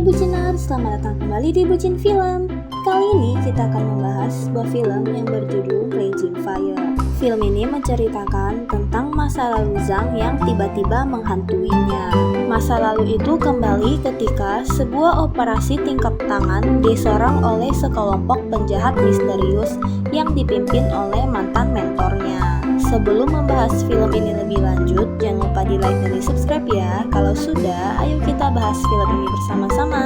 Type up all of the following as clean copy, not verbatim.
Bucinar, selamat datang kembali di Bucin Film. Kali ini kita akan membahas sebuah film yang berjudul Raging Fire. Film ini menceritakan tentang masa lalu Zhang yang tiba-tiba menghantuinya. Masa lalu itu kembali ketika sebuah operasi tingkap tangan disorong oleh sekelompok penjahat misterius yang dipimpin oleh mantan mentornya. Sebelum membahas film ini lebih lanjut, jangan lupa di like dan di subscribe ya. Kalau sudah, ayo kita bahas film ini bersama-sama.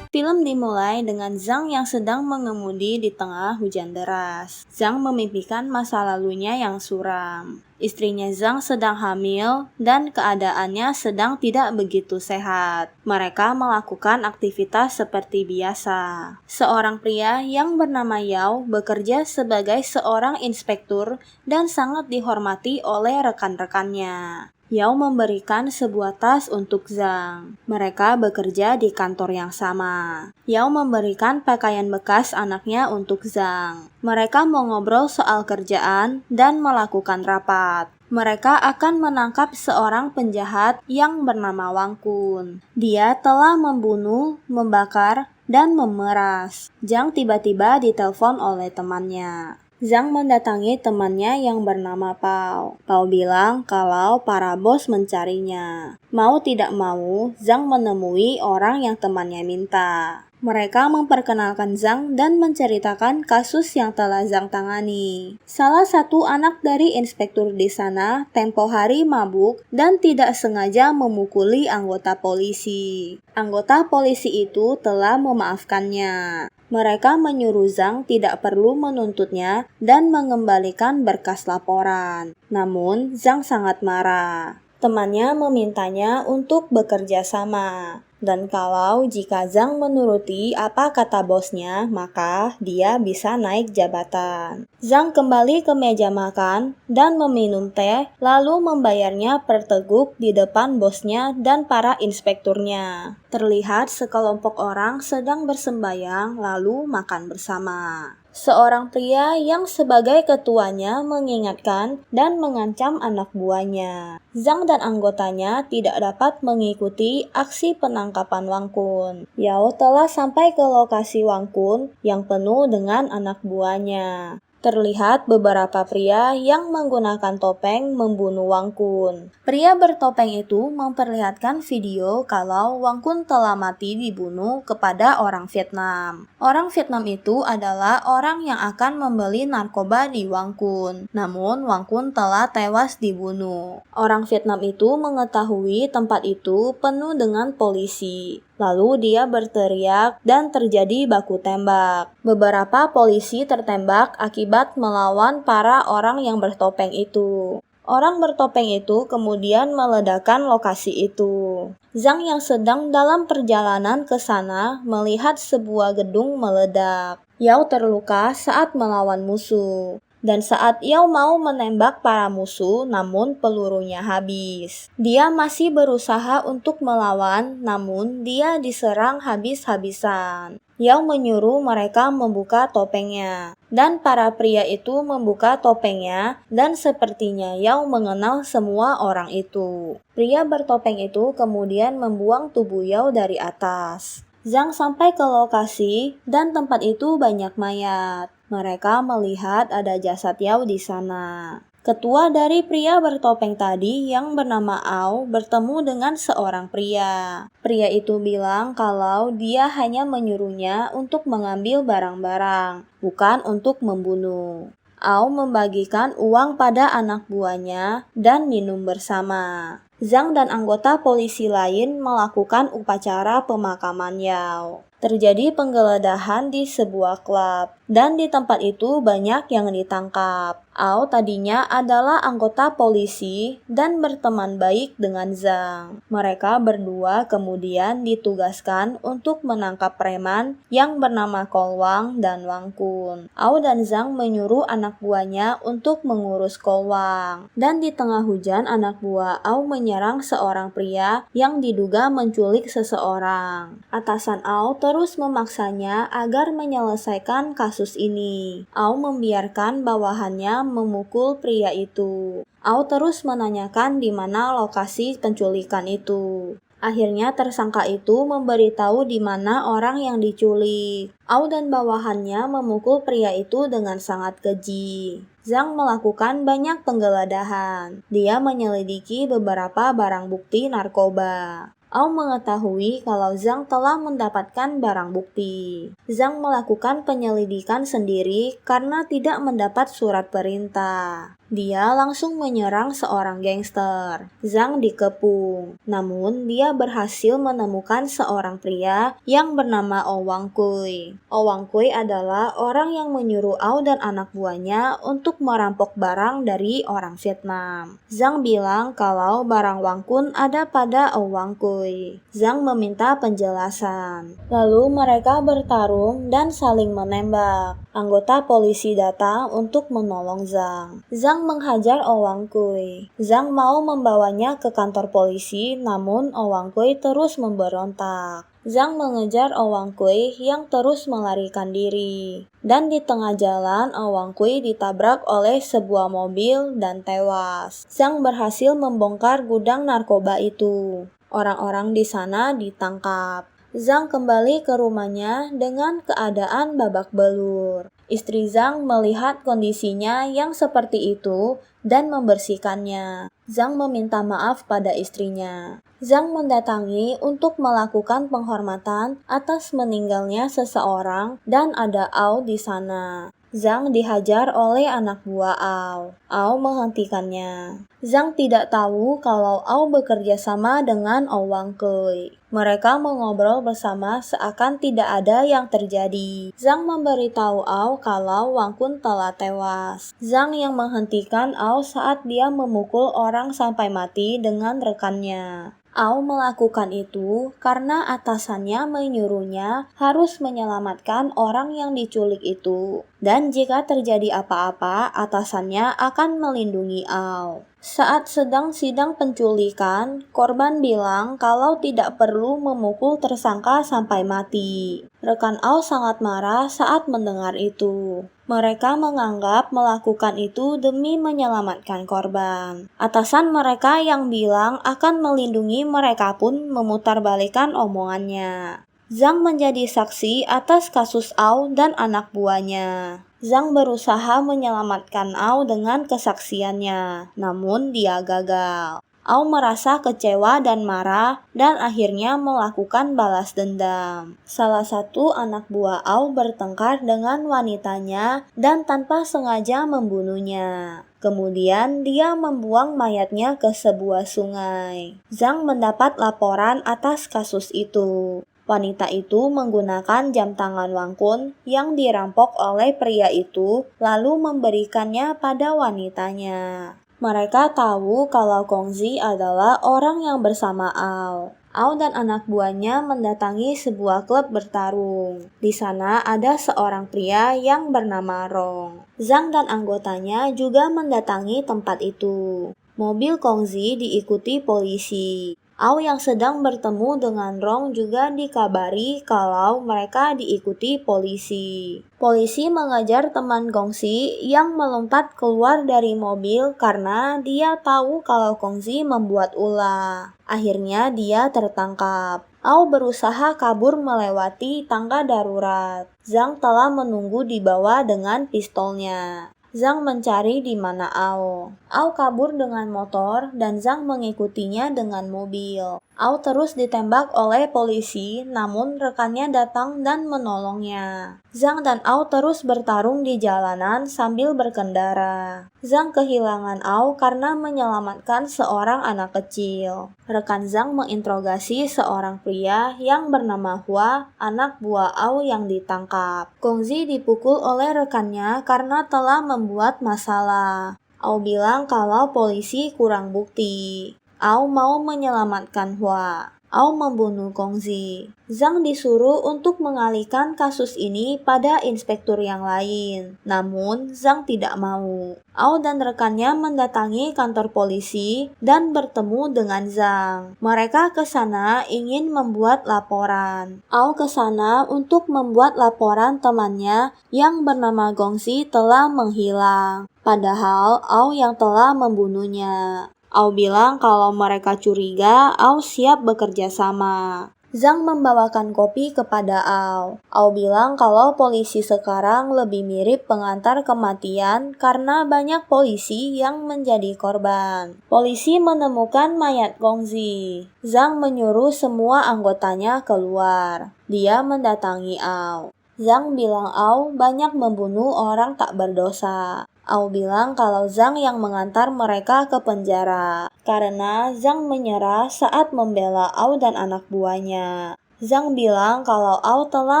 Film dimulai dengan Zhang yang sedang mengemudi di tengah hujan deras. Zhang memimpikan masa lalunya yang suram. Istrinya Zhang sedang hamil dan keadaannya sedang tidak begitu sehat. Mereka melakukan aktivitas seperti biasa. Seorang pria yang bernama Yao bekerja sebagai seorang inspektur dan sangat dihormati oleh rekan-rekannya. Yao memberikan sebuah tas untuk Zhang. Mereka bekerja di kantor yang sama. Yao memberikan pakaian bekas anaknya untuk Zhang. Mereka mau ngobrol soal kerjaan dan melakukan rapat. Mereka akan menangkap seorang penjahat yang bernama Wang Kun. Dia telah membunuh, membakar, dan memeras. Zhang tiba-tiba ditelepon oleh temannya. Zhang mendatangi temannya yang bernama Pao. Pao bilang kalau para bos mencarinya. Mau tidak mau, Zhang menemui orang yang temannya minta. Mereka memperkenalkan Zhang dan menceritakan kasus yang telah Zhang tangani. Salah satu anak dari inspektur di sana tempo hari mabuk dan tidak sengaja memukuli anggota polisi. Anggota polisi itu telah memaafkannya. Mereka menyuruh Zhang tidak perlu menuntutnya dan mengembalikan berkas laporan. Namun, Zhang sangat marah. Temannya memintanya untuk bekerja sama. Dan kalau jika Zhang menuruti apa kata bosnya, maka dia bisa naik jabatan. Zhang kembali ke meja makan dan meminum teh, lalu membayarnya per teguk di depan bosnya dan para inspekturnya. Terlihat sekelompok orang sedang bersembayang lalu makan bersama. Seorang pria yang sebagai ketuanya mengingatkan dan mengancam anak buahnya. Zhang dan anggotanya tidak dapat mengikuti aksi penangkapan Wang Kun. Yao telah sampai ke lokasi Wang Kun yang penuh dengan anak buahnya. Terlihat beberapa pria yang menggunakan topeng membunuh Wang Kun. Pria bertopeng itu memperlihatkan video kalau Wang Kun telah mati dibunuh kepada orang Vietnam. Orang Vietnam itu adalah orang yang akan membeli narkoba di Wang Kun. Namun Wang Kun telah tewas dibunuh. Orang Vietnam itu mengetahui tempat itu penuh dengan polisi. Lalu dia berteriak dan terjadi baku tembak. Beberapa polisi tertembak akibat melawan para orang yang bertopeng itu. Orang bertopeng itu kemudian meledakkan lokasi itu. Zhang yang sedang dalam perjalanan ke sana melihat sebuah gedung meledak. Yao terluka saat melawan musuh. Dan saat Yao mau menembak para musuh, namun pelurunya habis. Dia masih berusaha untuk melawan, namun dia diserang habis-habisan. Yao menyuruh mereka membuka topengnya. Dan para pria itu membuka topengnya, dan sepertinya Yao mengenal semua orang itu. Pria bertopeng itu kemudian membuang tubuh Yao dari atas. Zhang sampai ke lokasi, dan tempat itu banyak mayat. Mereka melihat ada jasad Yao di sana. Ketua dari pria bertopeng tadi yang bernama Ao bertemu dengan seorang pria. Pria itu bilang kalau dia hanya menyuruhnya untuk mengambil barang-barang, bukan untuk membunuh. Ao membagikan uang pada anak buahnya dan minum bersama. Zhang dan anggota polisi lain melakukan upacara pemakaman Yao. Terjadi penggeledahan di sebuah klub, dan di tempat itu banyak yang ditangkap. Ao tadinya adalah anggota polisi dan berteman baik dengan Zhang. Mereka berdua kemudian ditugaskan untuk menangkap preman yang bernama Kolwang dan Wang Kun. Ao dan Zhang menyuruh anak buahnya untuk mengurus Kolwang. Dan di tengah hujan, anak buah Ao menyerang seorang pria yang diduga menculik seseorang. Atasan Ao terus memaksanya agar menyelesaikan kasus ini. Ao membiarkan bawahannya memukul pria itu. Ao terus menanyakan di mana lokasi penculikan itu. Akhirnya tersangka itu memberitahu di mana orang yang diculik. Ao dan bawahannya memukul pria itu dengan sangat keji. Zhang melakukan banyak penggeledahan. Dia menyelidiki beberapa barang bukti narkoba. Ao mengetahui kalau Zhang telah mendapatkan barang bukti. Zhang melakukan penyelidikan sendiri karena tidak mendapat surat perintah. Dia langsung menyerang seorang gangster. Zhang dikepung. Namun, dia berhasil menemukan seorang pria yang bernama Oh Wang Kui. Oh Wang Kui adalah orang yang menyuruh Ao dan anak buahnya untuk merampok barang dari orang Vietnam. Zhang bilang kalau barang Wang Kun ada pada Oh Wang Kui. Zhang meminta penjelasan. Lalu mereka bertarung dan saling menembak. Anggota polisi datang untuk menolong Zhang. Zhang menghajar Oh Wang Kui. Zhang mau membawanya ke kantor polisi, namun Oh Wang Kui terus memberontak. Zhang mengejar Oh Wang Kui yang terus melarikan diri. Dan di tengah jalan, Oh Wang Kui ditabrak oleh sebuah mobil dan tewas. Zhang berhasil membongkar gudang narkoba itu. Orang-orang di sana ditangkap. Zhang kembali ke rumahnya dengan keadaan babak belur. Istri Zhang melihat kondisinya yang seperti itu dan membersihkannya. Zhang meminta maaf pada istrinya. Zhang mendatangi untuk melakukan penghormatan atas meninggalnya seseorang dan ada Ao di sana. Zhang dihajar oleh anak buah Ao. Ao menghentikannya. Zhang tidak tahu kalau Ao bekerja sama dengan Oh Wang Kui. Mereka mengobrol bersama seakan tidak ada yang terjadi. Zhang memberitahu Ao kalau Wang Kun telah tewas. Zhang yang menghentikan Ao saat dia memukul orang sampai mati dengan rekannya. Ao melakukan itu karena atasannya menyuruhnya harus menyelamatkan orang yang diculik itu. Dan jika terjadi apa-apa, atasannya akan melindungi Ao. Saat sedang sidang penculikan, korban bilang kalau tidak perlu memukul tersangka sampai mati. Rekan Ao sangat marah saat mendengar itu. Mereka menganggap melakukan itu demi menyelamatkan korban. Atasan mereka yang bilang akan melindungi mereka pun memutarbalikkan omongannya. Zhang menjadi saksi atas kasus Ao dan anak buahnya. Zhang berusaha menyelamatkan Ao dengan kesaksiannya, namun dia gagal. Ao merasa kecewa dan marah dan akhirnya melakukan balas dendam. Salah satu anak buah Ao bertengkar dengan wanitanya dan tanpa sengaja membunuhnya. Kemudian dia membuang mayatnya ke sebuah sungai. Zhang mendapat laporan atas kasus itu. Wanita itu menggunakan jam tangan Wang Kun yang dirampok oleh pria itu, lalu memberikannya pada wanitanya. Mereka tahu kalau Kongzi adalah orang yang bersama Ao. Ao dan anak buahnya mendatangi sebuah klub bertarung. Di sana ada seorang pria yang bernama Rong. Zhang dan anggotanya juga mendatangi tempat itu. Mobil Kongzi diikuti polisi. Ao yang sedang bertemu dengan Rong juga dikabari kalau mereka diikuti polisi. Polisi mengejar teman Kongzi yang melompat keluar dari mobil karena dia tahu kalau Kongzi membuat ulah. Akhirnya dia tertangkap. Ao berusaha kabur melewati tangga darurat. Zhang telah menunggu di bawah dengan pistolnya. Zhang mencari di mana Ao. Ao kabur dengan motor dan Zhang mengikutinya dengan mobil. Ao terus ditembak oleh polisi, namun rekannya datang dan menolongnya. Zhang dan Ao terus bertarung di jalanan sambil berkendara. Zhang kehilangan Ao karena menyelamatkan seorang anak kecil. Rekan Zhang menginterogasi seorang pria yang bernama Hua, anak buah Ao yang ditangkap. Gongzi dipukul oleh rekannya karena telah membuat masalah. Ao bilang kalau polisi kurang bukti. Ao mau menyelamatkan Hua. Ao membunuh Gongzi. Zhang disuruh untuk mengalihkan kasus ini pada inspektur yang lain. Namun, Zhang tidak mau. Ao dan rekannya mendatangi kantor polisi dan bertemu dengan Zhang. Mereka ke sana ingin membuat laporan. Ao ke sana untuk membuat laporan temannya yang bernama Gongzi telah menghilang. Padahal Ao yang telah membunuhnya. Ao bilang kalau mereka curiga, Ao siap bekerja sama. Zhang membawakan kopi kepada Ao. Ao bilang kalau polisi sekarang lebih mirip pengantar kematian karena banyak polisi yang menjadi korban. Polisi menemukan mayat Gongzi. Zhang menyuruh semua anggotanya keluar. Dia mendatangi Ao. Zhang bilang Ao banyak membunuh orang tak berdosa. Ao bilang kalau Zhang yang mengantar mereka ke penjara, karena Zhang menyerah saat membela Ao dan anak buahnya. Zhang bilang kalau Ao telah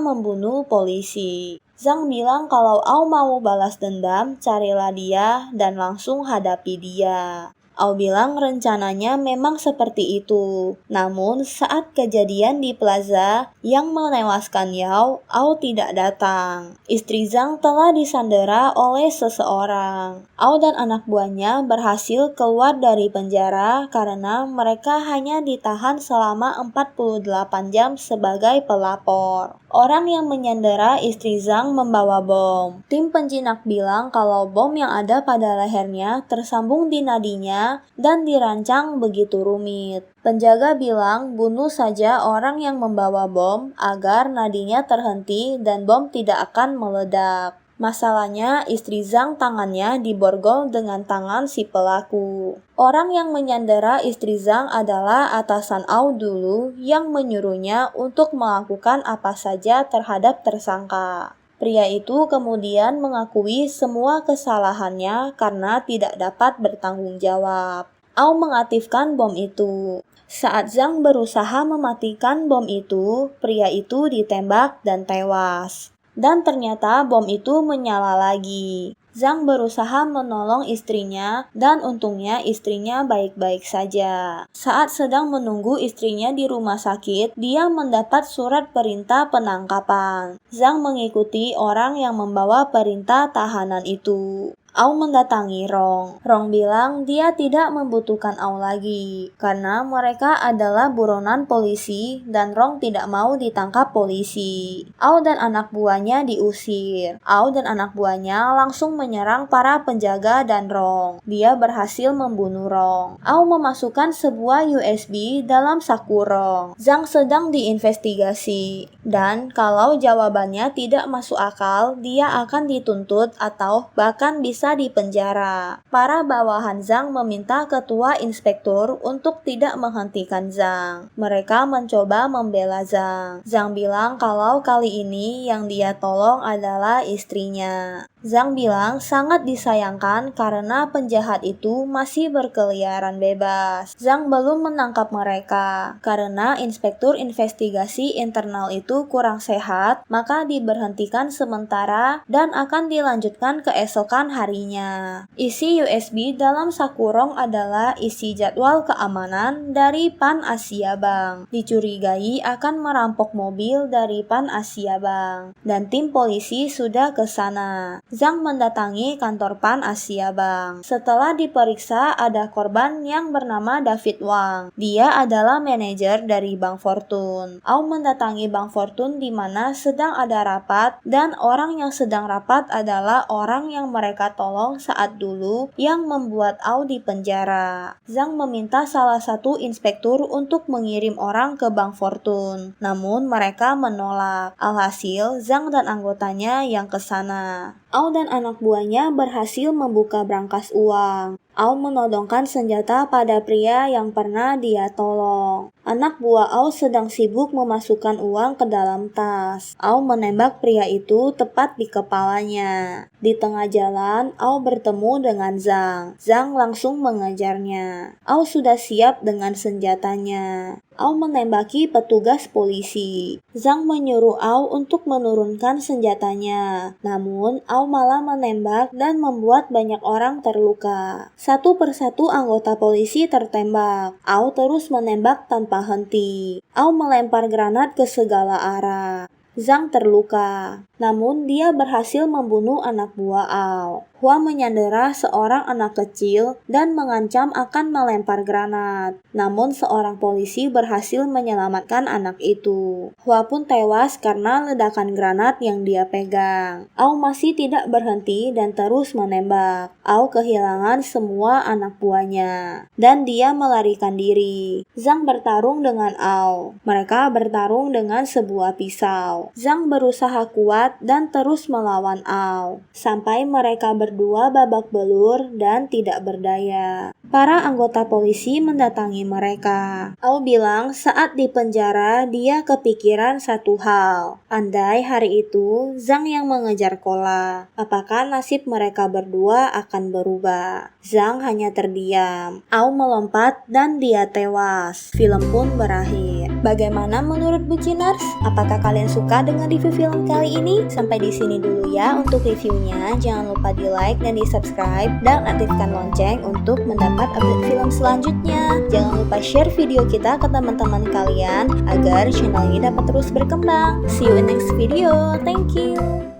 membunuh polisi. Zhang bilang kalau Ao mau balas dendam, carilah dia dan langsung hadapi dia. Ao bilang rencananya memang seperti itu. Namun saat kejadian di plaza yang menewaskan Yao, Ao tidak datang. Istri Zhang telah disandera oleh seseorang. Ao dan anak buahnya berhasil keluar dari penjara karena mereka hanya ditahan selama 48 jam sebagai pelapor. Orang yang menyandera istri Zhang membawa bom. Tim penjinak bilang kalau bom yang ada pada lehernya tersambung di nadinya dan dirancang begitu rumit. Penjaga bilang bunuh saja orang yang membawa bom agar nadinya terhenti dan bom tidak akan meledak. Masalahnya, istri Zhang tangannya diborgol dengan tangan si pelaku. Orang yang menyandera istri Zhang adalah atasan Ao dulu yang menyuruhnya untuk melakukan apa saja terhadap tersangka. Pria itu kemudian mengakui semua kesalahannya karena tidak dapat bertanggung jawab. Ao mengaktifkan bom itu. Saat Zhang berusaha mematikan bom itu, pria itu ditembak dan tewas. Dan ternyata bom itu menyala lagi. Zhang berusaha menolong istrinya dan untungnya istrinya baik-baik saja. Saat sedang menunggu istrinya di rumah sakit, dia mendapat surat perintah penangkapan. Zhang mengikuti orang yang membawa perintah tahanan itu. Ao mendatangi Rong. Rong bilang dia tidak membutuhkan Ao lagi karena mereka adalah buronan polisi dan Rong tidak mau ditangkap polisi. Ao dan anak buahnya diusir. Ao dan anak buahnya langsung menyerang para penjaga dan Rong. Dia berhasil membunuh Rong. Ao memasukkan sebuah USB dalam saku Rong. Zhang sedang diinvestigasi dan kalau jawabannya tidak masuk akal, dia akan dituntut atau bahkan bisa dipenjara. Para bawahan Zhang meminta ketua inspektur untuk tidak menghentikan Zhang. Mereka mencoba membela Zhang. Zhang bilang kalau kali ini yang dia tolong adalah istrinya. Zhang bilang sangat disayangkan karena penjahat itu masih berkeliaran bebas. Zhang belum menangkap mereka. Karena inspektur investigasi internal itu kurang sehat, maka diberhentikan sementara dan akan dilanjutkan keesokan harinya. Isi USB dalam saku Rong adalah isi jadwal keamanan dari Pan Asia Bank. Dicurigai akan merampok mobil dari Pan Asia Bank. Dan tim polisi sudah ke sana. Zhang mendatangi kantor Pan Asia Bank. Setelah diperiksa, ada korban yang bernama David Wang. Dia adalah manajer dari Bank Fortune. Ao mendatangi Bank Fortune di mana sedang ada rapat dan orang yang sedang rapat adalah orang yang mereka tolong saat dulu yang membuat Ao di penjara. Zhang meminta salah satu inspektur untuk mengirim orang ke Bank Fortune. Namun mereka menolak. Alhasil, Zhang dan anggotanya yang ke sana. Ao dan anak buahnya berhasil membuka brankas uang. Ao menodongkan senjata pada pria yang pernah dia tolong. Anak buah Ao sedang sibuk memasukkan uang ke dalam tas. Ao menembak pria itu tepat di kepalanya. Di tengah jalan, Ao bertemu dengan Zhang. Zhang langsung mengejarnya. Ao sudah siap dengan senjatanya. Ao menembaki petugas polisi. Zhang menyuruh Ao untuk menurunkan senjatanya. Namun, Ao malah menembak dan membuat banyak orang terluka. Satu persatu anggota polisi tertembak. Ao terus menembak tanpa henti. Ao melempar granat ke segala arah. Zhang terluka, namun dia berhasil membunuh anak buah Ao. Hua menyandera seorang anak kecil dan mengancam akan melempar granat. Namun seorang polisi berhasil menyelamatkan anak itu. Hua pun tewas karena ledakan granat yang dia pegang. Ao masih tidak berhenti dan terus menembak. Ao kehilangan semua anak buahnya dan dia melarikan diri. Zhang bertarung dengan Ao. Mereka bertarung dengan sebuah pisau. Zhang berusaha kuat dan terus melawan Ao sampai mereka berdua babak belur dan tidak berdaya. Para anggota polisi mendatangi mereka. Ao bilang saat di penjara dia kepikiran satu hal. Andai hari itu Zhang yang mengejar Kola, apakah nasib mereka berdua akan berubah? Zhang hanya terdiam. Ao melompat dan dia tewas. Film pun berakhir. Bagaimana menurut Bucinars? Apakah kalian suka dengan review film kali ini? Sampai di sini dulu ya untuk reviewnya. Jangan lupa di like dan di subscribe dan aktifkan lonceng untuk mendapat update film selanjutnya. Jangan lupa share video kita ke teman-teman kalian agar channel ini dapat terus berkembang. See you in next video. Thank you.